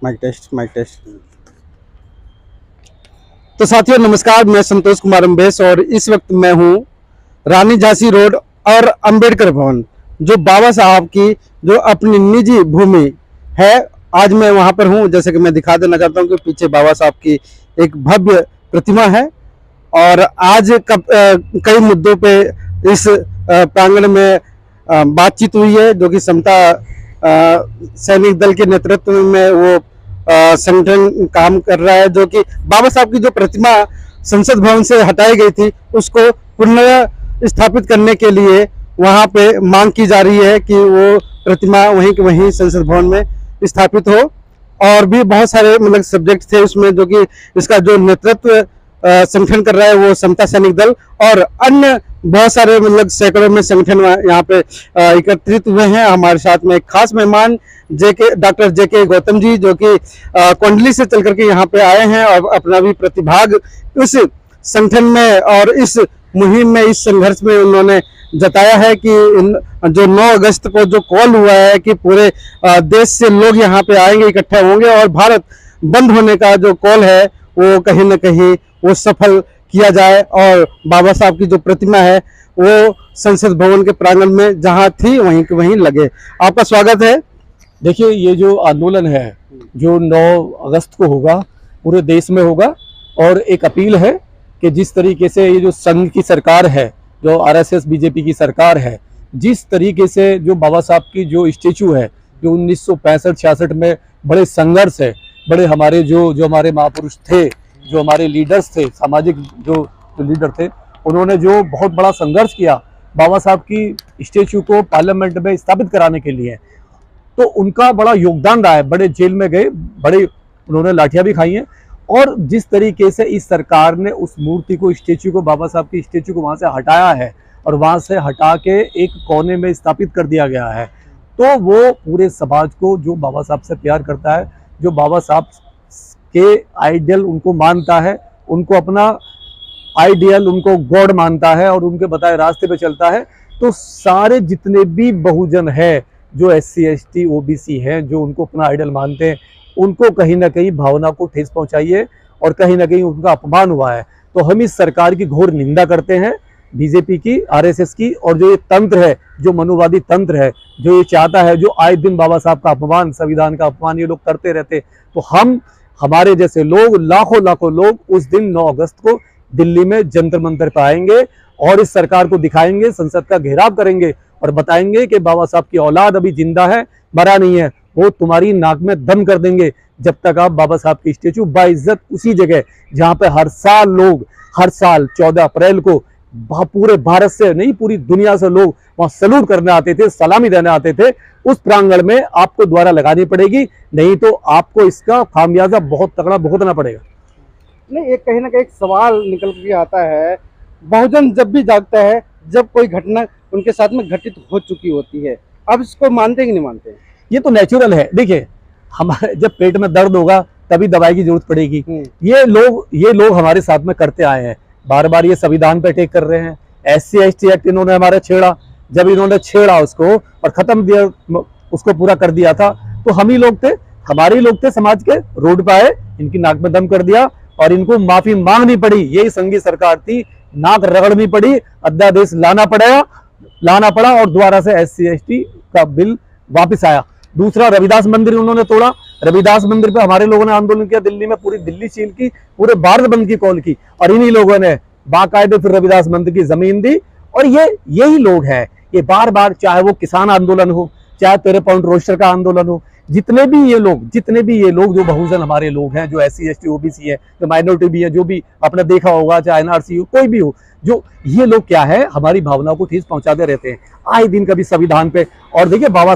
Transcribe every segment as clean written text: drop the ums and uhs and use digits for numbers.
Mic test mic test. तो साथियों नमस्कार, मैं संतोष कुमार अम्बेश और इस वक्त मैं हूं रानी झांसी रोड और अंबेडकर भवन, जो बाबा साहब की जो अपनी निजी भूमि है। आज मैं वहां पर हूं। जैसे कि मैं दिखा देना चाहता हूं कि पीछे बाबा साहब की एक भव्य प्रतिमा है और आज कई मुद्दों पे इस प्रांगण में बातचीत हुई है, जो कि समता सैनिक दल के नेतृत्व में वो संगठन काम कर रहा है, जो कि बाबा साहब की जो प्रतिमा संसद भवन से हटाई गई थी उसको पुनः स्थापित करने के लिए वहां पे मांग की जा रही है कि वो प्रतिमा वहीं के वहीं संसद भवन में स्थापित हो। और भी बहुत सारे मतलब सब्जेक्ट थे उसमें, जो कि इसका जो नेतृत्व संगठन कर रहा है वो समता सैनिक दल और अन्य बहुत सारे मतलब सैकड़ों में संगठन यहाँ पे एकत्रित हुए हैं। हमारे साथ में एक खास मेहमान डॉक्टर जेके गौतम जी, जो कि कोंडली से चल करके यहाँ पे आए हैं और अपना भी प्रतिभाग इस संगठन में और इस मुहिम में, इस संघर्ष में उन्होंने जताया है कि जो 9 अगस्त को जो कॉल हुआ है कि पूरे देश से लोग यहाँ पे आएंगे, इकट्ठे होंगे और भारत बंद होने का जो कॉल है वो कहीं ना कहीं वो सफल किया जाए और बाबा साहब की जो प्रतिमा है वो संसद भवन के प्रांगण में जहां थी वहीं के वहीं लगे। आपका स्वागत है। देखिए, ये जो आंदोलन है जो 9 अगस्त को होगा पूरे देश में होगा और एक अपील है कि जिस तरीके से ये जो संघ की सरकार है, जो आरएसएस बीजेपी की सरकार है, जिस तरीके से जो बाबा साहब की जो स्टेचू है, जो 1965-66 में बड़े संघर्ष है, बड़े हमारे जो हमारे महापुरुष थे, जो हमारे लीडर्स थे, सामाजिक जो लीडर थे, उन्होंने जो बहुत बड़ा संघर्ष किया बाबा साहब की स्टेचू को पार्लियामेंट में स्थापित कराने के लिए, तो उनका बड़ा योगदान रहा है। बड़े जेल में गए, बड़े उन्होंने लाठियां भी खाई हैं और जिस तरीके से इस सरकार ने उस मूर्ति को, स्टेचू को, बाबा साहब की स्टेचू को वहां से हटाया है और वहां से हटा के एक कोने में स्थापित कर दिया गया है, तो वो पूरे समाज को जो बाबा साहब से प्यार करता है, जो बाबा साहब के आइडियल उनको मानता है, उनको अपना आइडियल, उनको गॉड मानता है और उनके बताए रास्ते पे चलता है, तो सारे जितने भी बहुजन है, जो SC ST OBC हैं, जो उनको अपना आइडियल मानते हैं, उनको कहीं ना कहीं भावना को ठेस पहुंचाइए और कहीं ना कहीं उनका अपमान हुआ है। तो हम इस सरकार की घोर निंदा करते हैं, बीजेपी की, RSS की, और जो ये तंत्र है, जो मनुवादी तंत्र है, जो ये चाहता है, जो आए दिन बाबा साहब का अपमान, संविधान का अपमान ये लोग करते रहते, तो हमारे जैसे लोग, लाखों लोग उस दिन 9 अगस्त को दिल्ली में जंतर मंतर पर आएंगे और इस सरकार को दिखाएंगे, संसद का घेराव करेंगे और बताएंगे कि बाबा साहब की औलाद अभी जिंदा है, मरा नहीं है। वो तुम्हारी नाक में दम कर देंगे जब तक आप बाबा साहब की स्टेचू बाइज्जत उसी जगह जहां पे हर साल लोग, हर साल 14 अप्रैल को पूरे भारत से नहीं, पूरी दुनिया से लोग वहां सैल्यूट करने आते थे, सलामी देने आते थे, उस प्रांगण में आपको द्वारा लगानी पड़ेगी, नहीं तो आपको इसका खामियाजा बहुत तगड़ा भुगतना पड़ेगा। नहीं, एक कहीं ना कहीं एक सवाल निकल के आता है, बहुजन जब भी जागता है जब कोई घटना उनके साथ में घटित हो चुकी होती है, अब इसको मानते हैं कि नहीं मानते? ये तो नेचुरल है। देखिए, हमारे जब पेट में दर्द होगा तभी दवाई की जरूरत पड़ेगी। ये लोग हमारे साथ में करते आए हैं, बार बार ये संविधान पे अटैक कर रहे हैं। SC ST एक्ट इन्होंने हमारे छेड़ा, जब इन्होंने छेड़ा उसको और खत्म दिया, उसको पूरा कर दिया था, तो हम ही लोग थे, हमारे ही लोग थे, समाज के रोड पे आए, इनकी नाक में दम कर दिया और इनको माफी मांगनी पड़ी। यही संघी सरकार थी, नाक रगड़नी पड़ी, अध्यादेश लाना पड़ा और दोबारा से SC ST का बिल वापस आया। दूसरा, रविदास मंदिर उन्होंने तोड़ा, रविदास मंदिर पे हमारे लोगों ने आंदोलन किया, दिल्ली में पूरी दिल्ली सील की, पूरे भारत बंद की कॉल की और इन्हीं लोगों ने बाकायदे फिर रविदास मंदिर की जमीन दी। और यही लोग हैं, ये बार बार, चाहे वो किसान आंदोलन हो, चाहे 13 पॉइंट रोस्टर का आंदोलन हो, जितने भी ये लोग जो बहुजन हमारे लोग हैं, जो SC ST OBC है, जो माइनॉरिटी भी है, जो भी आपने देखा होगा, चाहे NRC हो, कोई भी हो, जो ये लोग क्या है, हमारी भावनाओं को ठेस पहुंचाते रहते हैं आए दिन, कभी संविधान पे। और देखिए, बाबा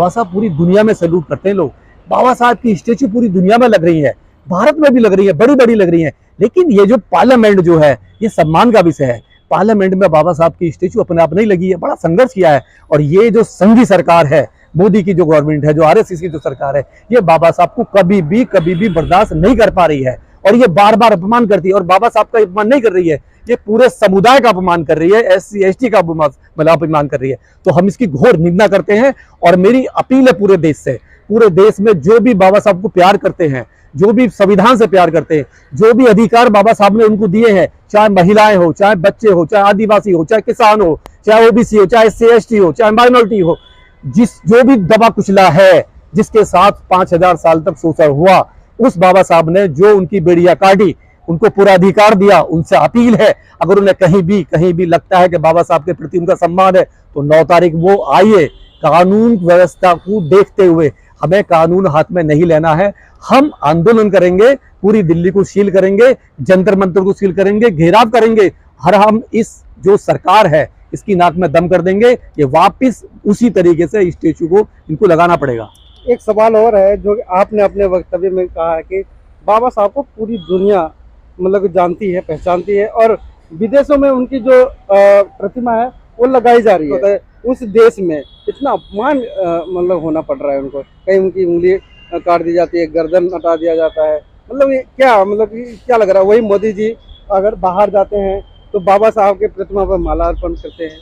साहब पूरी दुनिया में सैल्यूट करते हैं लोग। बाबा साहब की स्टेचू पूरी दुनिया में लग रही है, भारत में भी लग रही है, बड़ी लग रही है, लेकिन ये जो पार्लियामेंट जो है, ये सम्मान का विषय है। पार्लियामेंट में बाबा साहब की स्टेचू अपने आप नहीं लगी है, बड़ा संघर्ष किया है। और ये जो संघी सरकार है, मोदी की जो गवर्नमेंट है, जो RSS की जो सरकार है, ये बाबा साहब को कभी भी बर्दाश्त नहीं कर पा रही है और ये बार बार अपमान करती है। और बाबा साहब का अपमान नहीं कर रही है, ये पूरे समुदाय का अपमान कर रही है, SC ST का अपमान कर रही है। तो हम इसकी घोर निंदा करते हैं और मेरी अपील है पूरे देश से, पूरे देश में जो भी बाबा साहब को प्यार करते हैं, जो भी संविधान से प्यार करते हैं, जो भी अधिकार बाबा साहब ने उनको दिए हैं, चाहे महिलाएं हो, चाहे बच्चे हो, चाहे आदिवासी हो, चाहे किसान हो, चाहे ओबीसी हो, चाहे SC/ST हो, चाहे माइनॉरिटी हो, जो भी दबा कुचला है, जिसके साथ 5000 साल तक शोषण हुआ, उस बाबा साहब ने जो उनकी बेड़िया काटी, उनको पूरा अधिकार दिया। उनसे अपील है, अगर उन्हें कहीं भी लगता है कि बाबा साहब के प्रति उनका सम्मान है, तो 9 तारीख वो आइए। कानून व्यवस्था को देखते हुए हमें कानून हाथ में नहीं लेना है। हम आंदोलन करेंगे, पूरी दिल्ली को सील करेंगे, जंतर मंतर को सील करेंगे, घेराव करेंगे, हर हम इस जो सरकार है इसकी नाक में दम कर देंगे। ये वापस उसी तरीके से स्टेचू को इनको लगाना पड़ेगा। एक सवाल और है जो कि आपने अपने वक्तव्य में कहा है कि बाबा साहब को पूरी दुनिया मतलब जानती है, पहचानती है, और विदेशों में उनकी जो प्रतिमा है वो लगाई जा रही है। उस देश में इतना अपमान मतलब होना पड़ रहा है उनको, कहीं उनकी उंगली काट दी जाती है, गर्दन हटा दिया जाता है। मतलब ये क्या, मतलब क्या लग रहा है? वही मोदी जी अगर बाहर जाते हैं तो बाबा साहब के प्रतिमा पर माला अर्पण करते हैं,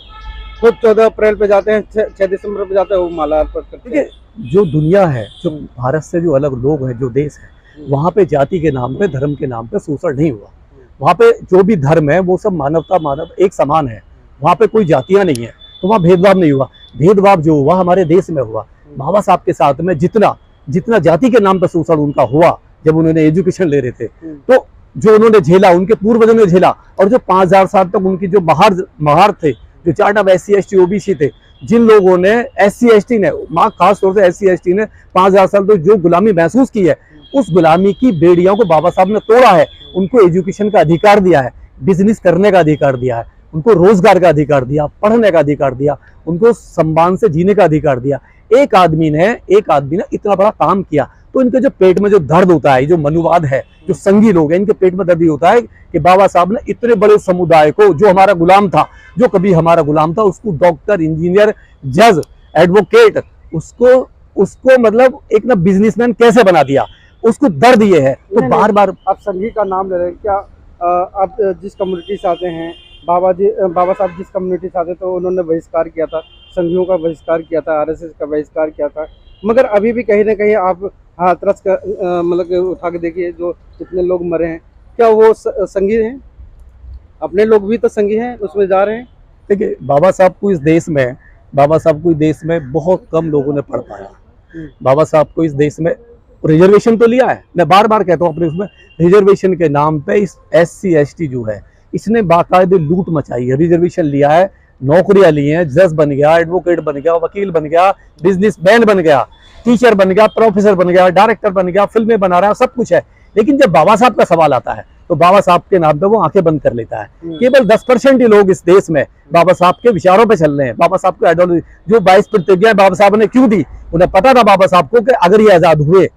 खुद 14 अप्रैल पे जाते हैं, 6 दिसंबर पे जाते हैं, वो माला अर्पण करते हैं। जो दुनिया है, जो भारत से जो अलग लोग हैं, जो देश है, वहाँ पे जाति के नाम पे, धर्म के नाम पे शोषण नहीं हुआ। वहाँ पे जो भी धर्म है वो सब मानव एक समान है। वहाँ पे कोई जातियां नहीं है, तो वहाँ भेदभाव नहीं हुआ। भेदभाव जो हुआ हमारे देश में हुआ। बाबा साहब के साथ में जितना जाति के नाम पे शोषण उनका हुआ, जब उन्होंने एजुकेशन ले रहे थे, तो जो उन्होंने झेला, उनके पूर्वजों ने झेला, और जो 5000 साल तक उनकी जो महार थे, जो चार्ट ऑफ SC/ST OBC थे, जिन लोगों ने SC/ST ने, खास तौर से SC/ST ने 5000 साल तक जो गुलामी महसूस की है, उस गुलामी की बेड़ियों को बाबा साहब ने तोड़ा है। उनको एजुकेशन का अधिकार दिया है, बिजनेस करने का अधिकार दिया है, उनको रोजगार का अधिकार दिया, पढ़ने का अधिकार दिया, उनको सम्मान से जीने का अधिकार दिया। एक आदमी ने इतना बड़ा काम किया, तो इनके जो पेट में जो दर्द होता है, जो मनुवाद है, जो संघी लोग हैं, इनके पेट में दर्द ही होता है कि बाबा साहब ने इतने बड़े समुदाय को, जो हमारा गुलाम था, जो कभी हमारा गुलाम था, उसको डॉक्टर, इंजीनियर, जज, एडवोकेट, उसको मतलब एक ना बिजनेसमैन कैसे बना दिया, उसको दर्द ये है। तो बार बार आप संघी का नाम ले रहे हैं, क्या आप जिस कम्युनिटी से आते हैं, बाबा साहब जिस कम्युनिटी से आते तो उन्होंने बहिष्कार किया था, संघियों का बहिष्कार किया था, RSS का बहिष्कार किया था, मगर अभी भी कहीं ना कहीं आप हाथरस का मतलब उठा के देखिए, जो कितने लोग मरे हैं, क्या वो संघी हैं? अपने लोग भी तो संघी हैं, उसमें जा रहे हैं। देखिए, बाबा साहब को इस देश में बहुत कम लोगों ने पढ़ पाया। बाबा साहब को इस देश में रिजर्वेशन तो लिया है, मैं बार बार कहता हूँ अपने उसमें, रिजर्वेशन के नाम पे इस SC/ST जो है, इसने बाकायदे लूट मचाई है। रिजर्वेशन लिया है, नौकरियां ली हैं, जज बन गया, एडवोकेट बन गया, वकील बन गया, बिजनेसमैन बन गया, टीचर बन गया, प्रोफेसर बन गया, डायरेक्टर बन गया, फिल्में बना रहा है, सब कुछ है। लेकिन जब बाबा साहब का सवाल आता है तो बाबा साहब के नाम पे वो आंखें बंद कर लेता है। केवल 10% ही लोग इस देश में बाबा साहब के विचारों पे चल रहे हैं। बाबा साहब को आइडियोलॉजी, जो 22 प्रतिज्ञाएं बाबा साहब ने क्यों दी, उन्हें पता था बाबा साहब को कि अगर ये आजाद हुए,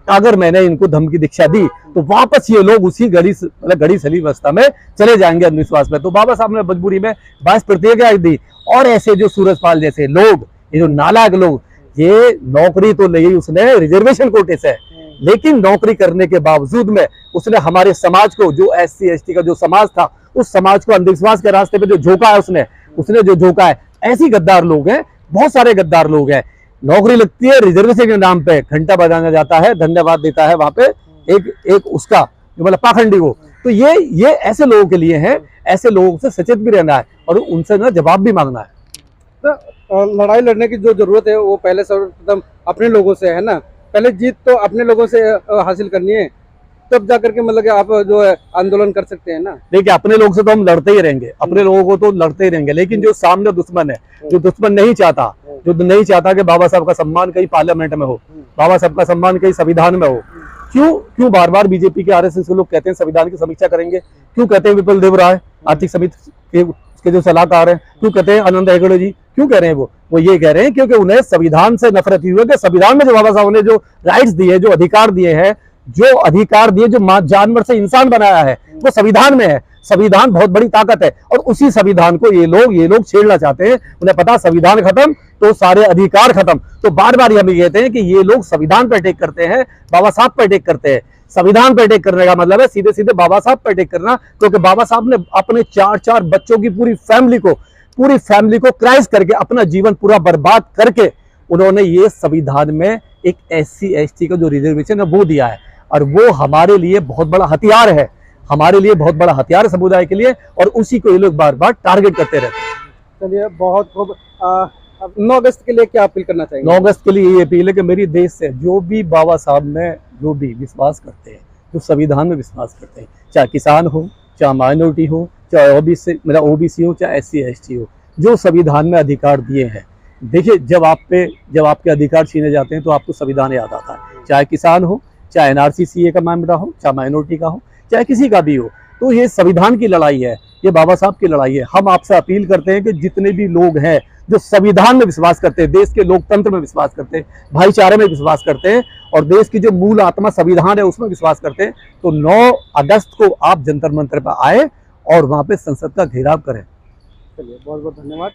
अगर मैंने इनको धम्म की दीक्षा दी, तो वापस ये लोग उसी गड़ी सली अवस्था में चले जाएंगे, अंधविश्वास में। तो बाबा साहब ने मजबूरी में 22 प्रतिज्ञाएं दी। और ऐसे जो सूरजपाल जैसे लोग, ये जो नालायक लोग, ये नौकरी तो ली उसने रिजर्वेशन कोटे से, लेकिन नौकरी करने के बावजूद में उसने हमारे समाज को, जो SC/ST का जो समाज था, उस समाज को अंधविश्वास के रास्ते पे जो झोंका है, उसने जो झोंका है। ऐसी गद्दार लोग हैं, बहुत सारे गद्दार लोग हैं। नौकरी लगती है, रिजर्वेशन के नाम पे घंटा बजाना जाता है, धन्यवाद देता है वहां पे एक उसका जो मतलब पाखंडी को। तो ये ऐसे लोगों के लिए है, ऐसे लोगों से सचेत भी रहना है और उनसे ना जवाब भी मांगना है। तो लड़ाई लड़ने की जो जरूरत है वो पहले सर्वप्रथम अपने लोगों से है ना, पहले जीत तो अपने लोगों से हासिल करनी है, तब जाकर के मतलब कि आप जो है आंदोलन कर सकते हैं ना। देखिए, अपने लोग से तो हम लड़ते ही रहेंगे, अपने लोगों को तो लड़ते ही रहेंगे, लेकिन जो सामने दुश्मन है, जो दुश्मन नहीं चाहता, कि बाबा साहब का सम्मान कहीं पार्लियामेंट में हो, बाबा साहब का सम्मान कहीं संविधान में हो, क्यों बार बार बीजेपी के RSS के लोग कहते हैं संविधान की समीक्षा करेंगे? क्यों कहते हैं विपुल देव राय, आर्थिक समिति के जो सलाहकार हैं, क्यों कहते हैं आनंद हेगड़े जी, क्यों कह रहे हैं? वो ये कह रहे हैं क्योंकि उन्हें संविधान से नफरत हुई है कि संविधान में जो बाबा साहब ने जो राइट्स दिए, जो अधिकार दिए हैं, जो जानवर से इंसान बनाया है, वो संविधान में है। संविधान बहुत बड़ी ताकत है और उसी संविधान को ये लोग छेड़ना चाहते हैं। उन्हें पता संविधान खत्म तो सारे अधिकार खत्म। तो बार बार हम कहते हैं कि ये लोग संविधान पर अटैक करते हैं, बाबा साहब पर अटैक करते हैं। संविधान पर अटैक करने का मतलब है सीधे सीधे बाबा साहब पर अटैक करना, क्योंकि बाबा साहब ने अपने 4 बच्चों की पूरी फैमिली को क्राइस करके, अपना जीवन पूरा बर्बाद करके उन्होंने ये संविधान में एक SC ST का जो रिजर्वेशन है वो दिया है, और वो हमारे लिए बहुत बड़ा हथियार है, हमारे लिए बहुत बड़ा हथियार है समुदाय के लिए, और उसी को ये लोग बार बार टारगेट करते रहते हैं। चलिए, बहुत खूब। अब 9 अगस्त के लिए क्या अपील करना चाहेंगे? 9 अगस्त के लिए ये अपील है कि मेरी देश से जो भी बाबा साहब में जो भी विश्वास करते हैं, जो संविधान में विश्वास करते हैं, चाहे किसान हो, चाहे माइनॉरिटी हो, चाहे ओबीसी हो, चाहे SC ST हो, जो संविधान में अधिकार दिए हैं। देखिए, जब आपके अधिकार छीने जाते हैं तो आपको संविधान याद आता है, चाहे किसान हो, चाहे NRC CA का मामला हो, चाहे माइनॉरिटी का हो, चाहे किसी का भी हो। तो ये संविधान की लड़ाई है, ये बाबा साहब की लड़ाई है। हम आपसे अपील करते हैं कि जितने भी लोग हैं जो संविधान में विश्वास करते हैं, देश के लोकतंत्र में विश्वास करते हैं, भाईचारे में विश्वास करते हैं, और देश की जो मूल आत्मा संविधान है उसमें विश्वास करते हैं, तो 9 अगस्त को आप जंतर मंतर पर आए और वहां पे संसद का घेराव करें। चलिए, बहुत बहुत धन्यवाद।